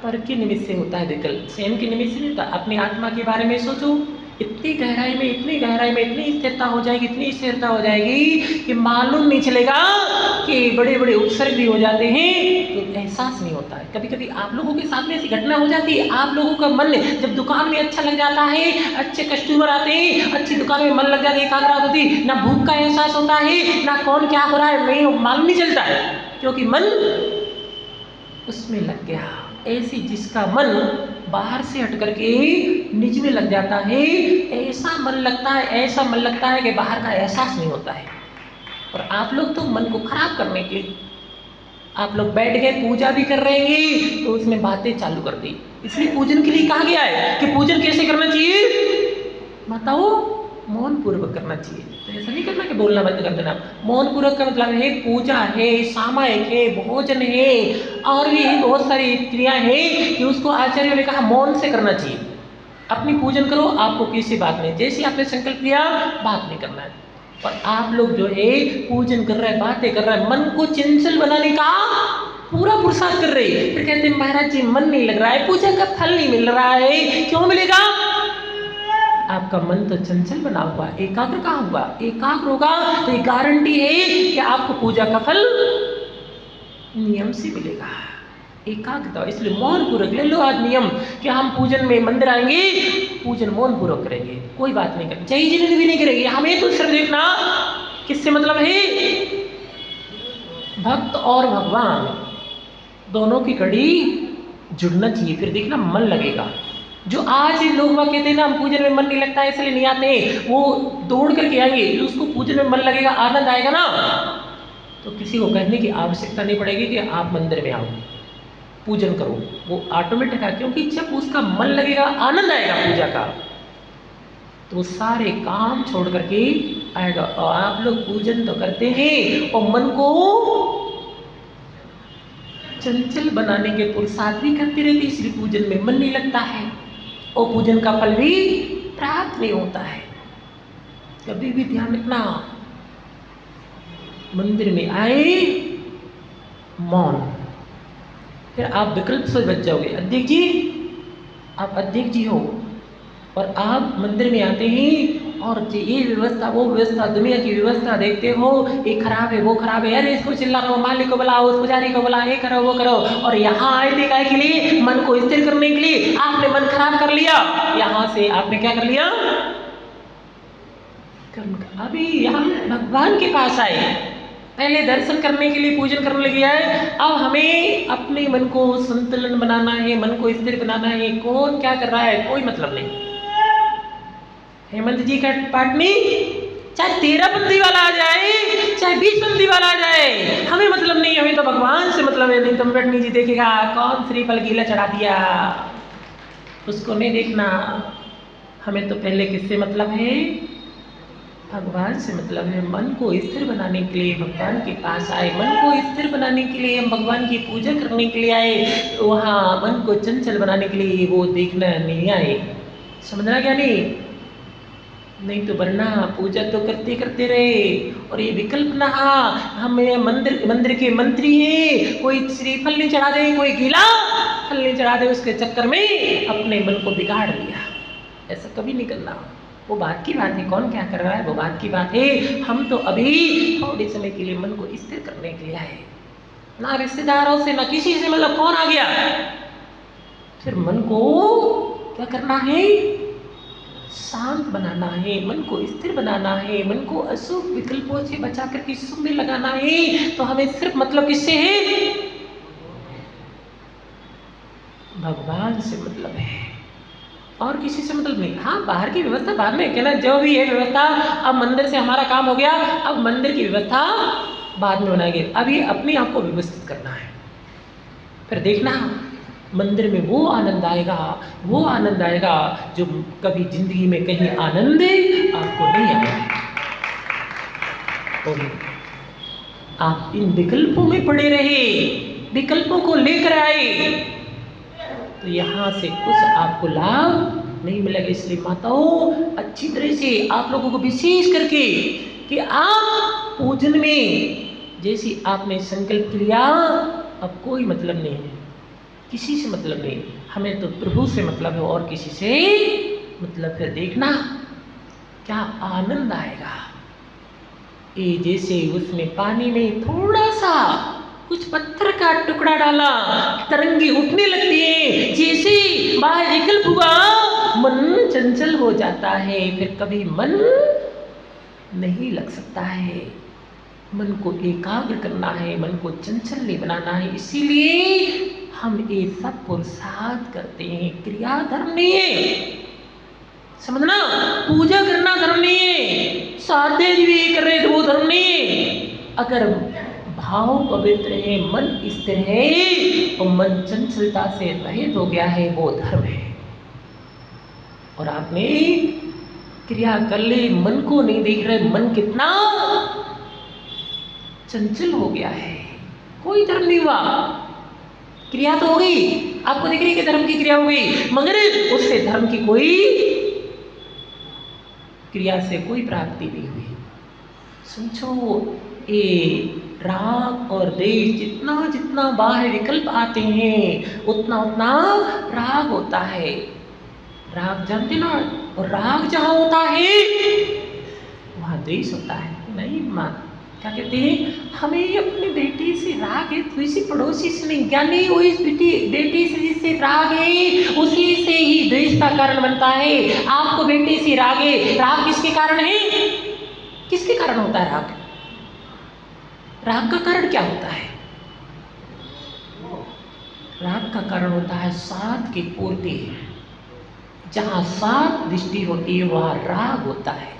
पर के निमित्त से होता है विकल्प, स्वयं के निमित्त से नहीं होता। अपनी आत्मा के बारे में सोचो, इतनी गहराई में इतनी स्थिरता हो जाएगी, इतनी स्थिरता हो जाएगी कि मालूम नहीं चलेगा कि बड़े बड़े उपसर्ग भी हो जाते हैं तो एहसास नहीं होता है। कभी कभी आप लोगों के साथ में ऐसी घटना हो जाती है, आप लोगों का मन जब दुकान में अच्छा लग जाता है, अच्छे कस्टमर आते हैं, अच्छी दुकान में मन लग जाता है, एकाग्रता होती, ना भूख का एहसास होता है, ना कौन क्या हो रहा है नहीं मालूम नहीं चलता है, क्योंकि मन उसमें लग गया। ऐसी जिसका मन बाहर से हट करके निज में लग जाता है, ऐसा मन लगता है कि बाहर का एहसास नहीं होता है। और आप लोग तो मन को खराब करने के लिए आप लोग बैठ गए, पूजा भी कर रहे हैं तो उसमें बातें चालू कर दी। इसलिए पूजन के लिए कहा गया है कि पूजन कैसे करना चाहिए, बताओ, मौन पूर्वक करना चाहिए। तो ऐसा नहीं करना कि बोलना बंद कर देना। मौन पूर्वक का मतलब है पूजा है, सामायिक है, भोजन है और भी बहुत सारी क्रिया है कि उसको आचार्य ने कहा मौन से करना चाहिए। अपनी पूजन करो, आपको किसी बात नहीं, जैसे आपने संकल्प किया बात नहीं करना है। और आप लोग जो है पूजन कर रहे हैं, बातें कर रहे हैं, मन को चंचल बनाने का पूरा पुरुषार्थ कर रहे हैं। फिर कहते हैं महाराज जी मन नहीं लग रहा है, पूजा का फल नहीं मिल रहा है। क्यों मिलेगा? आपका मन तो चंचल बना हुआ, एकाग्र कहाँ हुआ? एकाग्र होगा तो ये गारंटी है कि आपको पूजा का फल नियम से मिलेगा, एकाग्रता। इसलिए मौन पूर्वक ले लो आज नियम कि हम पूजन में मंदिर आएंगे, पूजन मौन पूर्वक करेंगे, कोई बात नहीं करेंगे, जय जिनेन्द्र भी नहीं करेंगे। हमें तो सिर्फ देखना किससे मतलब है, भक्त और भगवान दोनों की कड़ी जुड़ना चाहिए, फिर देखना मन लगेगा। जो आज लोग वह कहते हैं ना हम पूजन में मन नहीं लगता है इसलिए नहीं आते, वो दौड़ करके आएंगे, उसको पूजन में मन लगेगा, आनंद आएगा ना, तो किसी को कहने की आवश्यकता नहीं पड़ेगी कि आप मंदिर में आओ पूजन करो, वो ऑटोमेटिक है। क्योंकि जब उसका मन लगेगा, आनंद आएगा पूजा का, तो सारे काम छोड़ करके आएगा। और आप लोग पूजन तो करते हैं और मन को चंचल बनाने के पुरुषार्थ भी करते रहते, इसलिए पूजन में मन नहीं लगता है और पूजन का फल भी प्राप्त नहीं होता है। कभी भी ध्यान रखना, मंदिर में आए मौन, फिर आप विकल्प से बच जाओगे। अध्यक्ष जी, आप अध्यक्ष जी हो और आप मंदिर में आते हैं और ये व्यवस्था वो व्यवस्था, दुनिया की व्यवस्था देखते हो, ये खराब है वो खराब है, अरे इसको चिल्ला रहा हो, मालिक को बुलाओ, उस पुजारी को बुलाओ, ये करो वो करो, और यहाँ आए थे काय के लिए, मन को स्थिर करने के लिए आपने मन खराब कर लिया। यहाँ से आपने क्या कर लिया, अभी हम भगवान के पास आए, पहले दर्शन करने के लिए पूजन करने लगे आए, अब हमें अपने मन को संतुलन बनाना है, मन को स्थिर बनाना है। कौन क्या कर रहा है कोई मतलब नहीं। हेमंत जी का पाठ में चाहे 13 पंक्ति वाला आ जाए, चाहे 20 पंक्ति वाला आ जाए, हमें मतलब नहीं, हमें तो भगवान से मतलब है। नहीं तो पटनी जी देखेगा कौन श्रीफल गीला चढ़ा दिया, उसको नहीं देखना। हमें तो पहले किससे मतलब है, भगवान से मतलब है। मन को स्थिर बनाने के लिए भगवान के पास आए, मन को स्थिर बनाने के लिए हम भगवान की पूजा करने के लिए आए, वहाँ मन को चंचल बनाने के लिए वो देखना नहीं आए। समझना क्या नहीं तो वरना पूजा तो करते करते रहे और ये विकल्प ना, हम मंदिर के मंत्री हैं, कोई श्रीफल नहीं चढ़ा दे, कोई गीला फल नहीं चढ़ा दे, उसके चक्कर में अपने मन को बिगाड़ लिया। ऐसा कभी नहीं करना। वो बात की बात है, कौन क्या कर रहा है वो बात की बात है। हम तो अभी थोड़े समय के लिए मन को स्थिर करने के लिए आए, ना रिश्तेदारों से ना किसी से, मतलब कौन आ गया, फिर मन को क्या करना है, शांत बनाना है, मन को स्थिर बनाना है, मन को अशुभ विकल्पों से बचा करके शुभ में लगाना है। तो हमें सिर्फ मतलब किससे है, भगवान से मतलब है और किसी से मतलब नहीं। हाँ, बाहर की व्यवस्था बाद में कहना, जो भी है व्यवस्था, अब मंदिर से हमारा काम हो गया, अब मंदिर की व्यवस्था बाद में बनाएंगे, अभी अपने आप को व्यवस्थित करना है। फिर देखना मंदिर में वो आनंद आएगा जो कभी जिंदगी में कहीं आनंद आपको नहीं आया। और आप इन विकल्पों में पड़े रहे, विकल्पों को लेकर आए, तो यहाँ से कुछ आपको लाभ नहीं मिलेगा। इसलिए माताओं, अच्छी तरह से आप लोगों को विशेष करके कि आप पूजन में जैसे आपने संकल्प लिया, अब कोई मतलब नहीं है, किसी से मतलब नहीं, हमें तो प्रभु से मतलब है और किसी से मतलब। फिर देखना क्या आनंद आएगा। ये जैसे उसने पानी में थोड़ा सा कुछ पत्थर का टुकड़ा डाला, तरंगे उठने लगती है, जैसे बाहर विकल्प हुआ मन चंचल हो जाता है, फिर कभी मन नहीं लग सकता है। मन को एकाग्र करना है, मन को चंचल नहीं बनाना है। इसीलिए हम ये सब पुरुषार्थ करते हैं, क्रिया धर्म नहीं है, समझना। पूजा करना धर्म नहीं है, साधे भी कर रहे तो वो धर्म नहीं है। अगर भाव पवित्र है, मन स्थिर है, और मन चंचलता से रहित हो गया है, वो धर्म है। और आपने क्रिया कर ली, मन को नहीं देख रहे, मन कितना चंचल हो गया है, कोई धर्म नहीं हुआ। क्रिया तो हो गई, आपको दिख रही कि धर्म की क्रिया हो गई, मगर उससे धर्म की कोई क्रिया से कोई प्राप्ति नहीं हुई। समझो, ये राग और द्वेष जितना जितना बाहर विकल्प आते हैं, उतना उतना राग होता है। राग जानते ना, और राग जहाँ होता है वहाँ द्वेष होता है। नहीं मां, क्या कहते हैं, हमें अपनी बेटी से राग है तो इसी पड़ोसी से नहीं, ज्ञानी वो इस बेटी से जिससे राग है उसी से ही द्वेष का कारण बनता है। आपको बेटी से राग है, राग किसके कारण है, किसके कारण होता है राग? राग का कारण क्या होता है? राग का कारण होता है स्वार्थ की पूर्ति। जहां स्वार्थ दृष्टि होती है वहां राग होता है।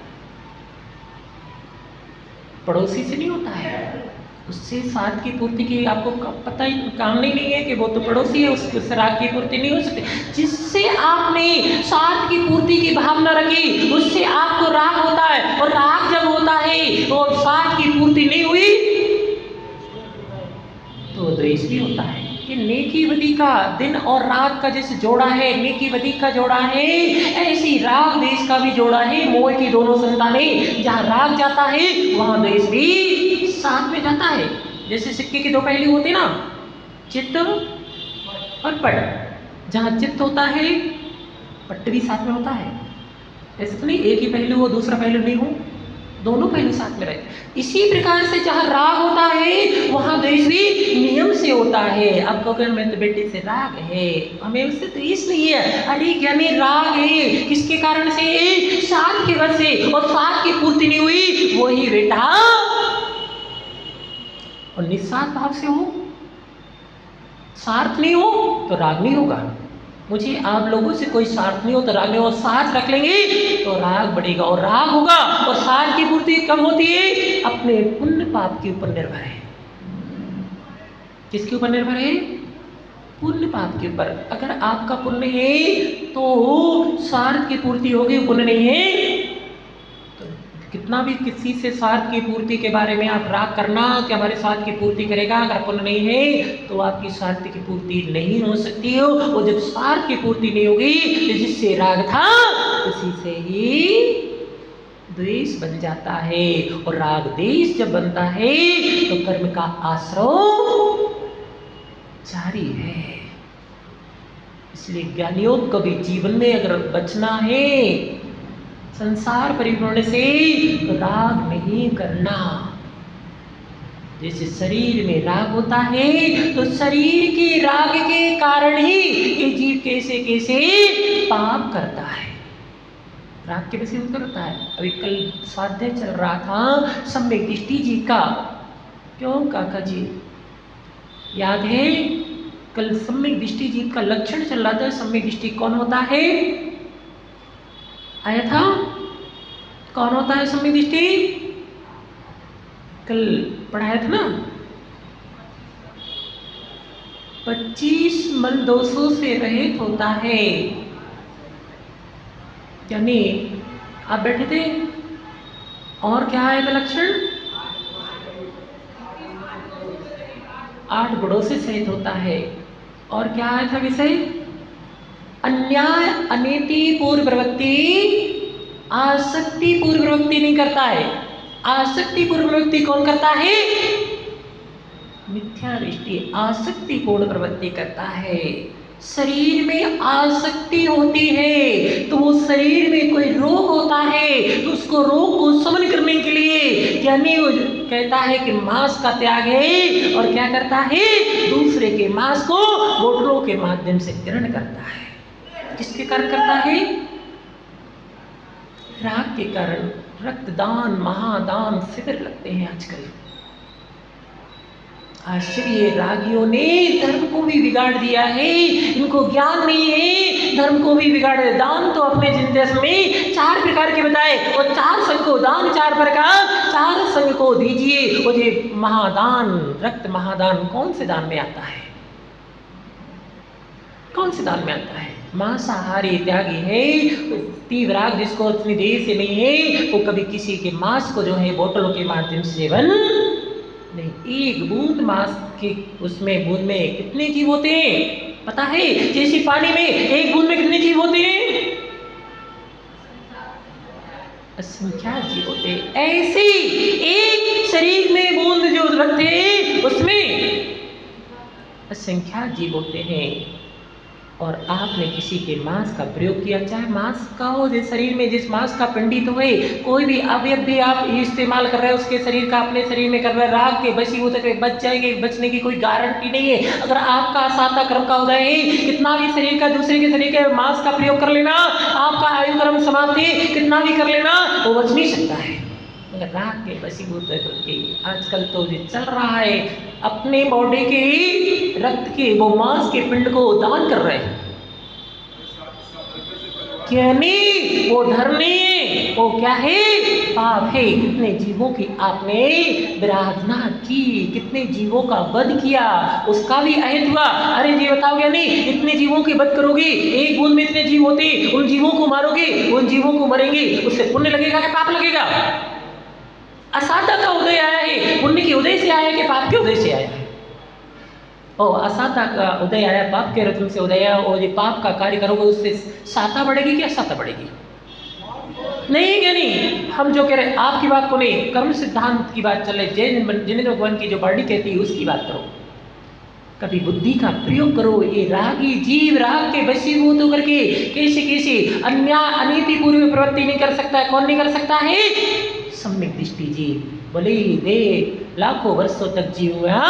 पड़ोसी से नहीं होता है, उससे स्वार्थ की पूर्ति की आपको पता ही काम नहीं है कि वो तो पड़ोसी है, उससे राग की पूर्ति नहीं हो सकती। जिससे आपने स्वार्थ की पूर्ति की भावना रखी उससे आपको राग होता है, और राग जब होता है और स्वार्थ की पूर्ति नहीं हुई तो द्वेष भी होता है। कि नेकी बदी का दिन और रात का जैसे जोड़ा है, नेकी बदी का जोड़ा है, ऐसी राग द्वेष का भी जोड़ा है। मोह की दोनों संतानें, जहाँ राग जाता है वहाँ द्वेष भी साथ में जाता है। जैसे सिक्के के दो पहलू होते ना, चित्त और पट। जहाँ चित्त होता है पट भी साथ में होता है। ऐसे तो नहीं एक ही पहलू हो दूसरा पहलू नहीं हो, दोनों पहलू साथ में रहते। इसी प्रकार से जहाँ राग होता है वहाँ द्वेष भी नियम से होता है। अब कहोगे मैं तो बेटे से राग है, हमें उससे द्वेष नहीं है। अरे ज्ञानी राग है किसके कारण से? स्वार्थ के वजह से, और स्वार्थ की पूर्ति नहीं हुई वही बेटा और निस्वार्थ भाव से हो, स्वार्थ नहीं हो तो राग नहीं होगा। मुझे आप लोगों से कोई स्वार्थ नहीं हो तो राग नहीं हो। साथ रख लेंगे तो राग बढ़ेगा और राग होगा। और स्वार्थ की पूर्ति कब होती है? अपने पुण्य पाप के ऊपर निर्भर है। किसके ऊपर निर्भर है? पुण्य पाप के ऊपर। अगर आपका पुण्य है तो स्वार्थ की पूर्ति होगी, पुण्य नहीं है तो कितना भी किसी से स्वार्थ की पूर्ति के बारे में आप राग करना कि हमारे स्वार्थ की पूर्ति करेगा, अगर पुण्य नहीं है तो आपकी स्वार्थ की पूर्ति नहीं हो सकती हो। और जब स्वार्थ की पूर्ति नहीं होगी तो जिससे राग था उसी से ही द्वेष बन जाता है। और राग द्वेष जब बनता है तो कर्म का आश्रय जारी है। इसलिए ज्ञानियों को भी जीवन में अगर बचना है संसार परिपूर्ण से तो राग नहीं करना। जैसे शरीर में राग होता है तो शरीर के राग के कारण ही ये जीव कैसे कैसे पाप करता है, राग के वजह से करता है। अभी कल स्वाध्याय चल रहा था सम्यक दृष्टि जी का। क्यों काका जी याद है? कल सम्यक दृष्टि जी का लक्षण चल रहा था। सम्यक दृष्टि कौन होता है? आया था कौन होता है सम्यक दृष्टि? कल पढ़ाया था ना। 25 मल दोषों से रहित होता है। यानी आप बैठे थे और क्या आया था लक्षण? 8 गुणों से सहित होता है। और क्या आया था विषय? अन्याय अनीति पूर्व प्रवृत्ति, आसक्ति पूर्व प्रवृत्ति नहीं करता है। आसक्ति पूर्व प्रवृत्ति कौन करता है? मिथ्या दृष्टि आसक्ति पूर्ण प्रवृत्ति करता है। शरीर में आसक्ति होती है तो वो शरीर में कोई रोग होता है तो उसको रोग को शमन करने के लिए ज्ञानी कहता है कि मांस का त्याग है, और क्या करता है? दूसरे के मांस को बोतलों के माध्यम से ग्रहण करता है। किसके कारण करता है? राग के कारण। रक्तदान महादान शिविर लगते हैं आजकल। आश्चर्य, रागियों ने धर्म को भी बिगाड़ दिया है। इनको ज्ञान नहीं है, धर्म को भी बिगाड़ दिया। दान तो अपने जिंदगी में 4 प्रकार के बताए, और 4 संघ को दान 4 प्रकार, 4 संघ को दीजिए। और ये महादान, रक्त महादान कौन से दान में आता है? कौन से दान में आता है? मांसाहारी त्यागी है। तीव्र राग जिसको अपनी देह से नहीं है, वो कभी किसी के मांस को जो है बोतलों के माध्यम से सेवन नहीं। 1 बूंद मांस के उसमें बूंद में कितने जीव होते हैं पता है? जैसे पानी में 1 बूंद में कितने जीव होते हैं? असंख्यात जीव होते हैं। ऐसे एक शरीर में बूंद जो रखते हैं उसमें असंख्यात जीव होते हैं। और आपने किसी के मांस का प्रयोग किया, चाहे मांस का हो, जिस शरीर में जिस मांस का पिंडी तो है, कोई भी अवयव भी आप इस्तेमाल कर रहे हैं उसके शरीर का, अपने शरीर में कर रहे हैं, राग के वशीभूत के बच जाएंगे, बचने की कोई गारंटी नहीं है। अगर आपका साता कर्म का उदय है, कितना भी शरीर का दूसरे के शरीर के मांस का प्रयोग कर लेना, आपका आयु कर्म समाप्त है, कितना भी कर लेना, वो बच नहीं सकता है। मगर राग के वशीभूत के आजकल तो ये चल रहा है, अपने बॉडी के रक्त के वो मांस के पिंड को दान कर रहे हैं। क्या नहीं, वो धर्म नहीं है, वो क्या है? पाप है। कितने जीवों की आपने विराधना की, कितने जीवों का वध किया, उसका भी अहित हुआ। अरे जी बताओगे नहीं, इतने जीवों के वध करोगे, 1 बूंद में इतने जीव होते, उन जीवों को मारोगे, उन जीवों को मरेंगे, उससे पुण्य लगेगा कि पाप लगेगा? असाधा का उदय आया है, पुण्य के उदय से आया है कि पाप के उदय से आया है? और असाधा का उदय आया, पाप के रत्न से उदय आया, और ये पाप का कार्य करोगे उससे साता बढ़ेगी कि असाता बढ़ेगी? नहीं क्या नहीं, हम जो कह रहे हैं आपकी बात को नहीं, कर्म सिद्धांत की बात चल रही, जिनेंद्र भगवान की जो बाणी कहती है उसकी बात करो। कभी बुद्धि का प्रयोग करो। ये रागी जीव राग के वशीभूत होकर के कैसे कैसे अन्याय अनीति पूर्व प्रवृत्ति नहीं कर सकता है। कौन नहीं कर सकता है? सम्यक दृष्टि जीव। बोले वे लाखों वर्षों तक जीव हुआ,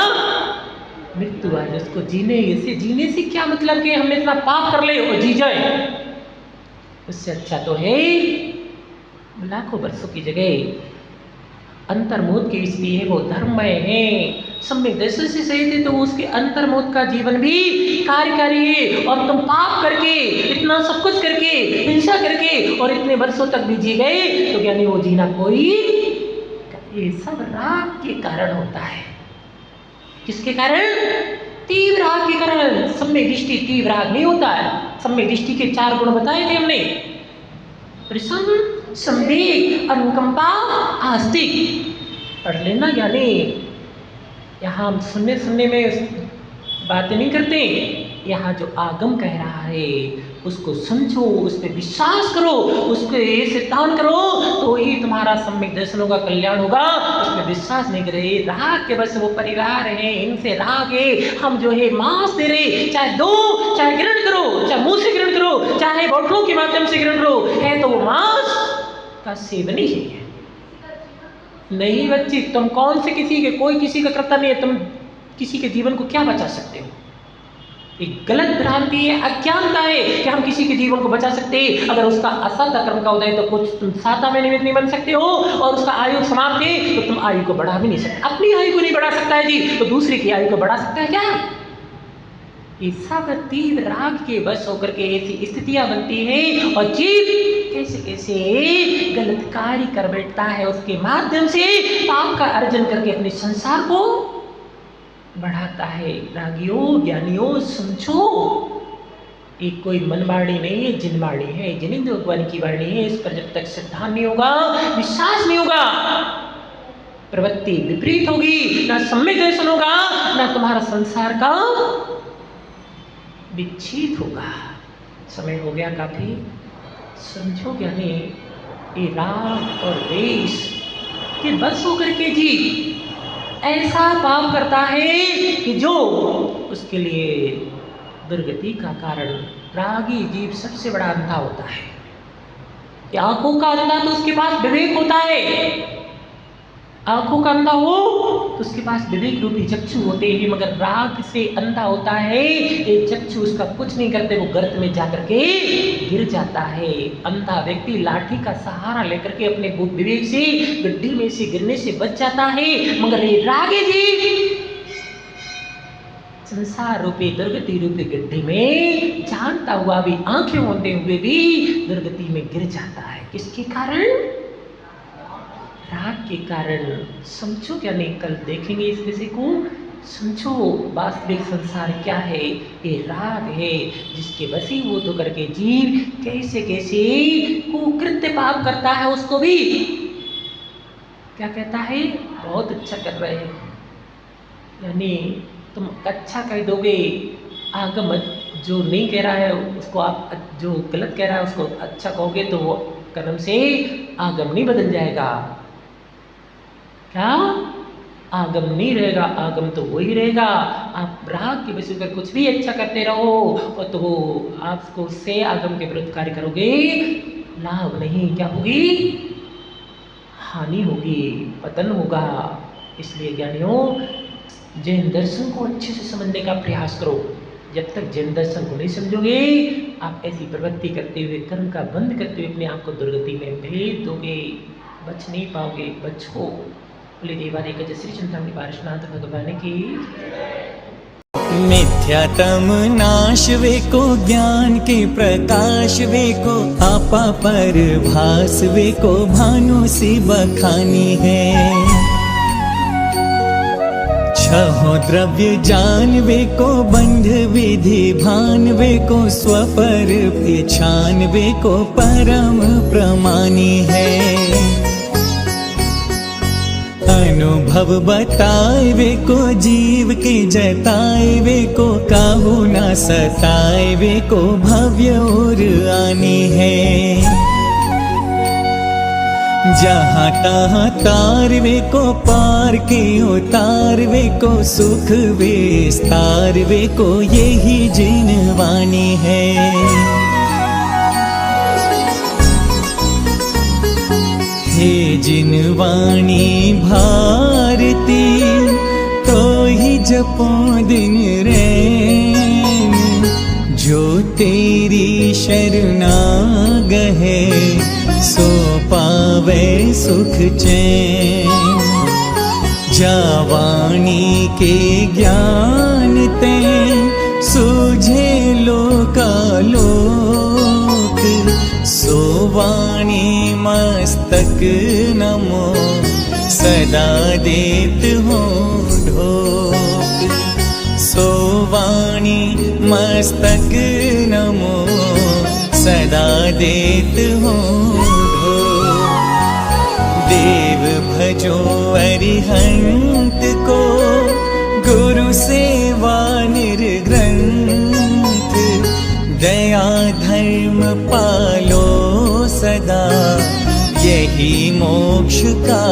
मृत्यु आज उसको जीने से क्या मतलब कि हमने इतना पाप कर ले और जी जाए? उससे अच्छा तो है लाखों वर्षों की जगह अंतर्मोद की स्थिति है, वो धर्ममय है, सम्यक दृष्टि से सही थे, तो उसके अंतर्मोद का जीवन भी कार्यकारी है। और तुम पाप करके, इतना सब कुछ करके, हिंसा करके और इतने वर्षों तक भी जी गए, तो क्या नहीं वो जीना कोई? ये सब राग के कारण होता है। किसके कारण? तीव्र राग के कारण। सम्यक दृष्टि तीव्र राग नहीं होता है। सम्यक दृष्टि के 4 गुण बताए थे हमने, प्रसन्न, संवेग, अनुकंपा, आस्तिक। पढ़ लेना, यानी यहाँ हम सुनने में बातें नहीं करते, यहाँ जो आगम कह रहा है उसको समझो, उस पर विश्वास करो, उसको सिद्धांत करो, तो ही तुम्हारा सम्यक दर्शन होगा, कल्याण होगा। उसमें विश्वास नहीं करे, राग के बस वो परिवार है, इनसे राग है, हम जो है मांस दे रहे, चाहे दो, चाहे ग्रहण करो, चाहे मुंह से ग्रहण करो, चाहे बोतलों के माध्यम से ग्रहण करो, है तो वो मांस का सेवन ही है। नहीं बच्ची, तुम कौन से किसी के, कोई किसी का कर्ता नहीं है, तुम किसी के जीवन को क्या बचा सकते हो? एक गलत भ्रांति है, अज्ञानता है कि हम किसी के जीवन को बचा सकते हैं। अगर उसका असत कर्म का उदय तो कुछ तुम 7 में निमित्त नहीं बन सकते हो, और उसका आयु समाप्त है तो तुम आयु को बढ़ा भी नहीं सकते। अपनी आयु को नहीं बढ़ा सकता है जी, तो दूसरे की आयु को बढ़ा सकता है क्या? ये सब तीव्र राग के वश होकर के ऐसी स्थितियां बनती है, और जीव कैसे कैसे गलत कार्य कर बैठता है, उसके माध्यम से पाप का अर्जन करके अपने संसार को बढ़ाता है। रागियों, ज्ञानियों, समझो, एक कोई मनवाणी नहीं है, जिनवाणी है, जिनेंद्र भगवान की वाणी है। इस पर जब तक सिद्धांत नहीं होगा, विश्वास नहीं होगा, प्रवृत्ति विपरीत होगी, ना सम्यक दर्शन होगा, ना तुम्हारा संसार का विच्छेद होगा। समय हो गया काफी, समझो ज्ञानी, ये राग और द्वेष के बस होकर के जी ऐसा पाप करता है कि जो उसके लिए दुर्गति का कारण। रागी जीव सबसे बड़ा अंधा होता है। कि आंखों का अंधा तो उसके पास विवेक होता है, आंखों का अंधा हो तो उसके पास विवेक रूपी चक्षु होते हैं, मगर राग से अंधा होता है, ये चक्षु उसका कुछ नहीं करते, वो गर्त में जाकर के गिर जाता है। अंधा व्यक्ति लाठी का सहारा लेकर के अपने विवेक से गड्ढे में से गिरने से बच जाता है, मगर ये रागी जी संसार रूपी दुर्गति रूपी गड्ढे में जानता हुआ भी, आंखें होते हुए भी दुर्गति में गिर जाता है। किसके कारण? राग के कारण। समझो क्या नहीं, कल देखेंगे इस विषय को। समझो वास्तविक संसार क्या है। ये राग है जिसके वशीभूत होकर के जीव कैसे कैसे कुकृत्य पाप करता है। उसको भी क्या कहता है? बहुत अच्छा कर रहे हैं, यानी तुम अच्छा कह दोगे, आगम जो नहीं कह रहा है उसको आप, जो गलत कह रहा है उसको अच्छा कहोगे तो वो कर्म से आगम नहीं बदल जाएगा। क्या? आगम नहीं रहेगा, आगम तो वही रहेगा। आप राग के वजह से कुछ भी अच्छा करते रहो और तो आपको उससे आगम के विरुद्ध कार्य करोगे, लाभ नहीं, क्या होगी? हानि होगी, पतन होगा। इसलिए ज्ञानियों, जैन दर्शन को अच्छे से समझने का प्रयास करो। जब तक जैन दर्शन को नहीं समझोगे, आप ऐसी प्रवृत्ति करते हुए, कर्म का बंद करते हुए अपने आप को दुर्गति में भेज दोगे, बच नहीं पाओगे। बचो। बोले देवालय का श्री चिंतामणि पार्श्वनाथ भगवान की। मिथ्यातम नाश वे को, ज्ञान के प्रकाश वे को, आपा पर भास वे को, भानु सी बखानी है। छहो द्रव्य जान वे को, बंध विधि भान वे को, स्वपर पहचान वे को, परम प्रमानी है। अनुभव बताए वे को, जीव के जताए वे को, काहू ना सताए वे को, भव्य और आनी है। जहाँ तहाँ तार वे को, पार के उतार वे को, सुख विस्तार वे को, यही जिनवानी है। हे जिनवाणी भारती, तो ही जपो दिन रैन, जो तेरी शरणागह सो पावे सुख चैन। जावाणी के ज्ञान ते, सूझे लोकालोक, सोवाणी मस्तक नमो, सदा देत हो ढोक। सोवाणी मस्तक नमो, सदा देत हो ढोक। देव भजो अरिहंत को, गुरु सेवा निर्ग्रंथ, दया धर्म पालो सदा, यही मोक्ष का